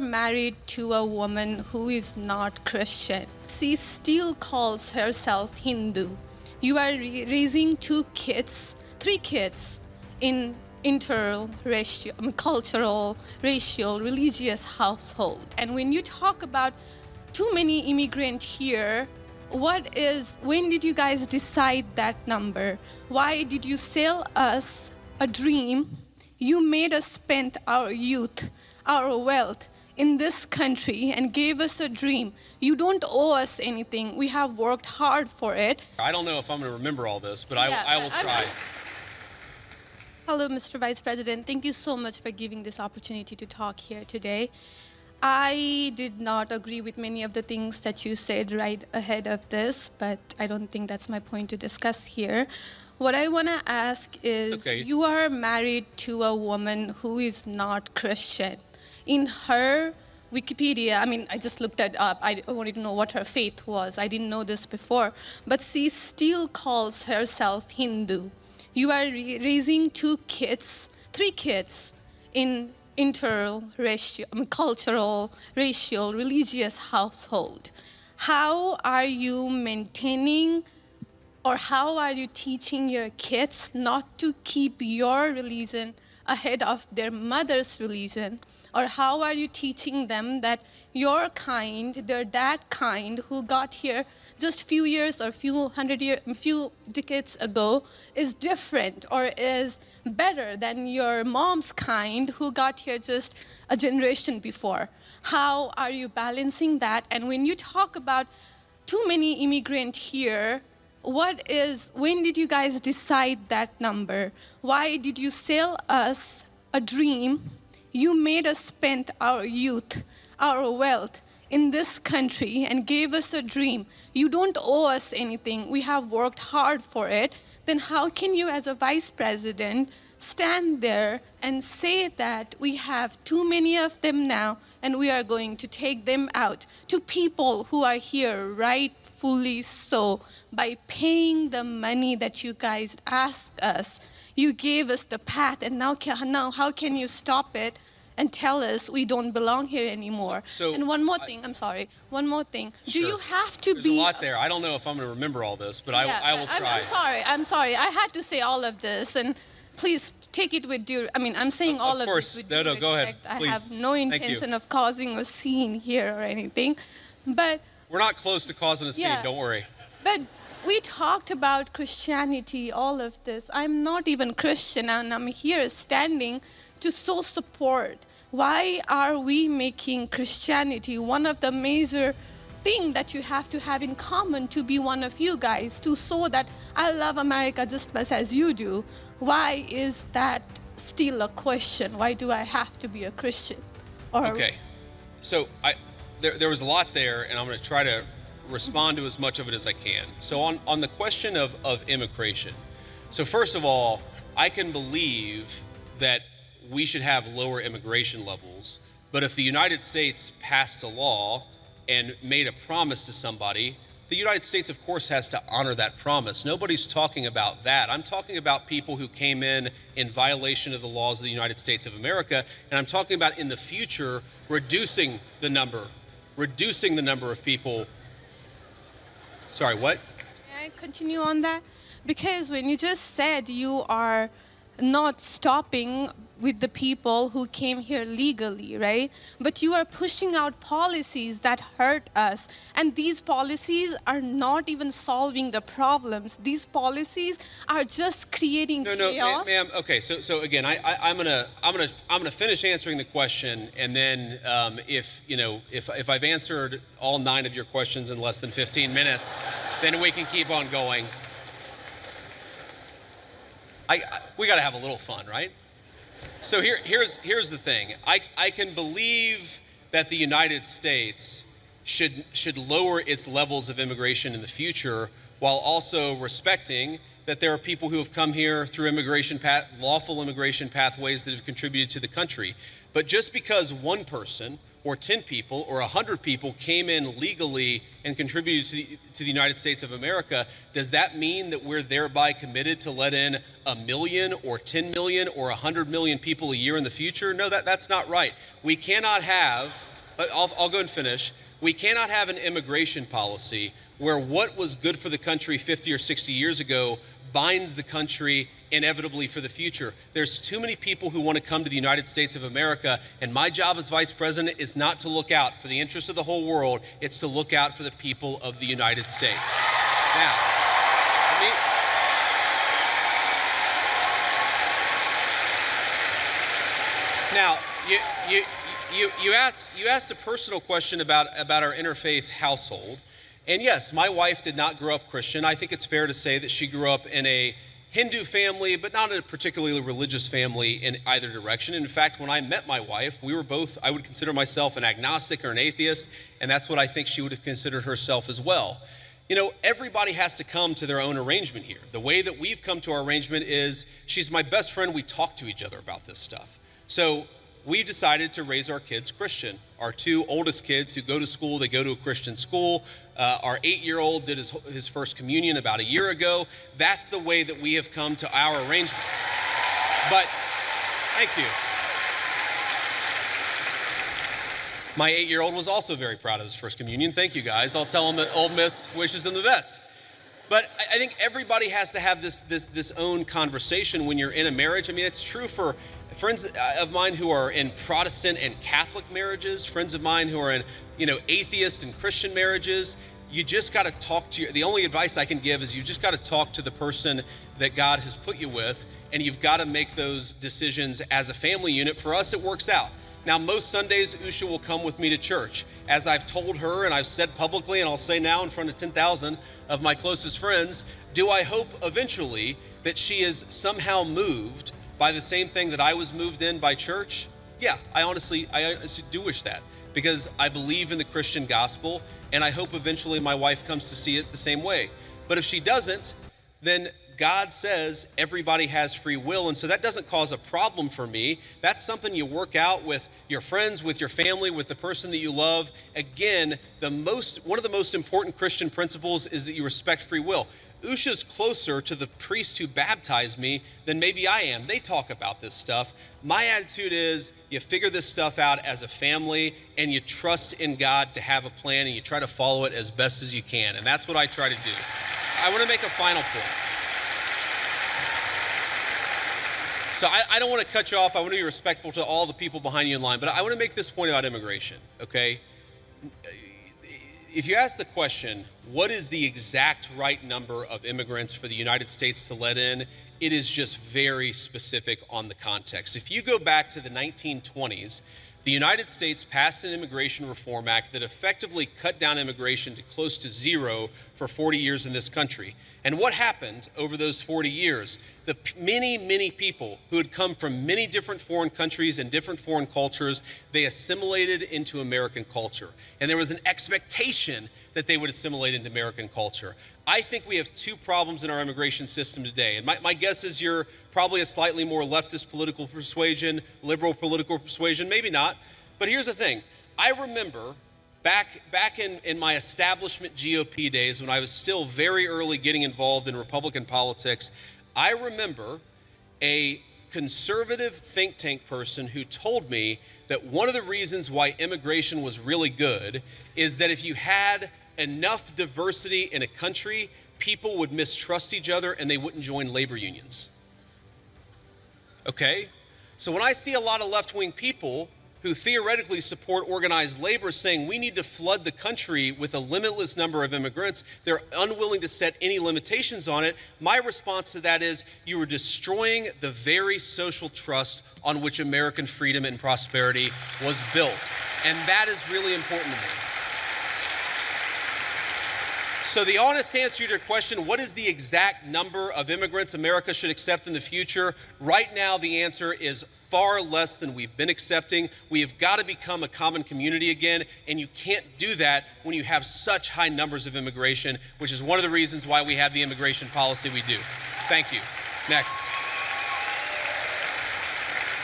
married to a woman who is not Christian. She still calls herself Hindu. You are raising three kids in interracial, cultural, racial, religious household. And when you talk about too many immigrants here, when did you guys decide that number? Why did you sell us a dream? You made us spend our youth, our wealth in this country and gave us a dream. You don't owe us anything. We have worked hard for it. I don't know if I'm going to remember all this, but I will try. Hello, Mr. Vice President. Thank you so much for giving this opportunity to talk here today. I did not agree with many of the things that you said right ahead of this, but I don't think that's my point to discuss here. What I want to ask is, you are married to a woman who is not Christian. In her Wikipedia, I just looked it up. I wanted to know what her faith was. I didn't know this before. But she still calls herself Hindu. You are raising three kids in interracial, cultural, racial, religious household. How are you maintaining, or how are you teaching your kids not to keep your religion ahead of their mother's religion? Or how are you teaching them that your kind, that kind who got here just few years or few decades ago is different or is better than your mom's kind who got here just a generation before? How are you balancing that? And when you talk about too many immigrants here, when did you guys decide that number? Why did you sell us a dream? You made us spend our youth, our wealth in this country and gave us a dream. You don't owe us anything. We have worked hard for it. Then how can you, as a vice president, stand there and say that we have too many of them now and we are going to take them out to people who are here rightfully so by paying the money that you guys asked us? You gave us the path, and now how can you stop it and tell us we don't belong here anymore? And one more thing. Do you have to There's a lot there. I don't know if I'm going to remember all this, but I will try. I'm sorry. I had to say all of this, and please take it with due. I'm saying all of this with due respect. Go ahead. Please. I have no intention of causing a scene here or anything, but we're not close to causing a scene. Don't worry. But we talked about Christianity, all of this. I'm not even Christian, and I'm here standing to show support. Why are we making Christianity one of the major things that you have to have in common to be one of you guys, to show that I love America just as you do? Why is that still a question? Why do I have to be a Christian? Okay, so there was a lot there, and I'm going to try to respond to as much of it as I can. So on the question of immigration, so first of all, I can believe that we should have lower immigration levels, but if the United States passed a law and made a promise to somebody, the United States, of course, has to honor that promise. Nobody's talking about that. I'm talking about people who came in violation of the laws of the United States of America, and I'm talking about in the future reducing the number of people. Sorry, what? Can I continue on that? Because when you just said you are not stopping with the people who came here legally, right? But you are pushing out policies that hurt us. And these policies are not even solving the problems. These policies are just creating chaos. No, ma'am. Okay, so again, I'm gonna finish answering the question, and then if I've answered all 9 of your questions in less than 15 minutes, then we can keep on going. We got to have a little fun, right? So here's the thing. I can believe that the United States should lower its levels of immigration in the future, while also respecting that there are people who have come here through lawful immigration pathways that have contributed to the country. But just because one person or 10 people or 100 people came in legally and contributed to the United States of America, does that mean that we're thereby committed to let in 1 million or 10 million or 100 million people a year in the future? No, that's not right. We cannot have I'll go and finish. We cannot have an immigration policy where what was good for the country 50 or 60 years ago binds the country inevitably for the future. There's too many people who want to come to the United States of America, and my job as vice president is not to look out for the interests of the whole world, it's to look out for the people of the United States. Now, you asked a personal question about our interfaith household. And yes, my wife did not grow up Christian. I think it's fair to say that she grew up in a Hindu family, but not a particularly religious family in either direction. In fact, when I met my wife, we were both, I would consider myself an agnostic or an atheist, and that's what I think she would have considered herself as well. You know, everybody has to come to their own arrangement here. The way that we've come to our arrangement is she's my best friend. We talk to each other about this stuff. So we decided to raise our kids Christian. Our two oldest kids who go to school, they go to a Christian school. Our 8-year-old did his first communion about a year ago. That's the way that we have come to our arrangement. But, thank you. My 8-year-old was also very proud of his first communion. Thank you, guys. I'll tell him that Old Miss wishes him the best. But I think everybody has to have this own conversation when you're in a marriage. I mean, it's true for friends of mine who are in Protestant and Catholic marriages, friends of mine who are in, atheist and Christian marriages. You just got to talk to the only advice I can give is you just got to talk to the person that God has put you with, and you've got to make those decisions as a family unit. For us, it works out. Now, most Sundays, Usha will come with me to church. As I've told her, and I've said publicly, and I'll say now in front of 10,000 of my closest friends, do I hope eventually that she is somehow moved by the same thing that I was moved in by church? Yeah, I honestly do wish that, because I believe in the Christian gospel, and I hope eventually my wife comes to see it the same way. But if she doesn't, then God says everybody has free will, and so that doesn't cause a problem for me. That's something you work out with your friends, with your family, with the person that you love. Again, one of the most important Christian principles is that you respect free will. Usha's closer to the priests who baptized me than maybe I am. They talk about this stuff. My attitude is you figure this stuff out as a family, and you trust in God to have a plan, and you try to follow it as best as you can, and that's what I try to do. I want to make a final point. So I don't want to cut you off. I want to be respectful to all the people behind you in line, but I want to make this point about immigration, okay? If you ask the question, what is the exact right number of immigrants for the United States to let in, it is just very specific on the context. If you go back to the 1920s, the United States passed an Immigration Reform Act that effectively cut down immigration to close to zero for 40 years in this country. And what happened over those 40 years? The many, many people who had come from many different foreign countries and different foreign cultures, they assimilated into American culture. And there was an expectation that they would assimilate into American culture. I think we have two problems in our immigration system today. And my guess is you're probably a slightly more leftist political persuasion, liberal political persuasion, maybe not. But here's the thing. I remember back in my establishment GOP days when I was still very early getting involved in Republican politics, I remember a conservative think tank person who told me that one of the reasons why immigration was really good is that if you had enough diversity in a country, people would mistrust each other and they wouldn't join labor unions. Okay? So when I see a lot of left-wing people who theoretically support organized labor saying we need to flood the country with a limitless number of immigrants, they're unwilling to set any limitations on it. My response to that is you are destroying the very social trust on which American freedom and prosperity was built. And that is really important to me. So the honest answer to your question, what is the exact number of immigrants America should accept in the future? Right now, the answer is far less than we've been accepting. We have got to become a common community again, and you can't do that when you have such high numbers of immigration, which is one of the reasons why we have the immigration policy we do. Thank you. Next.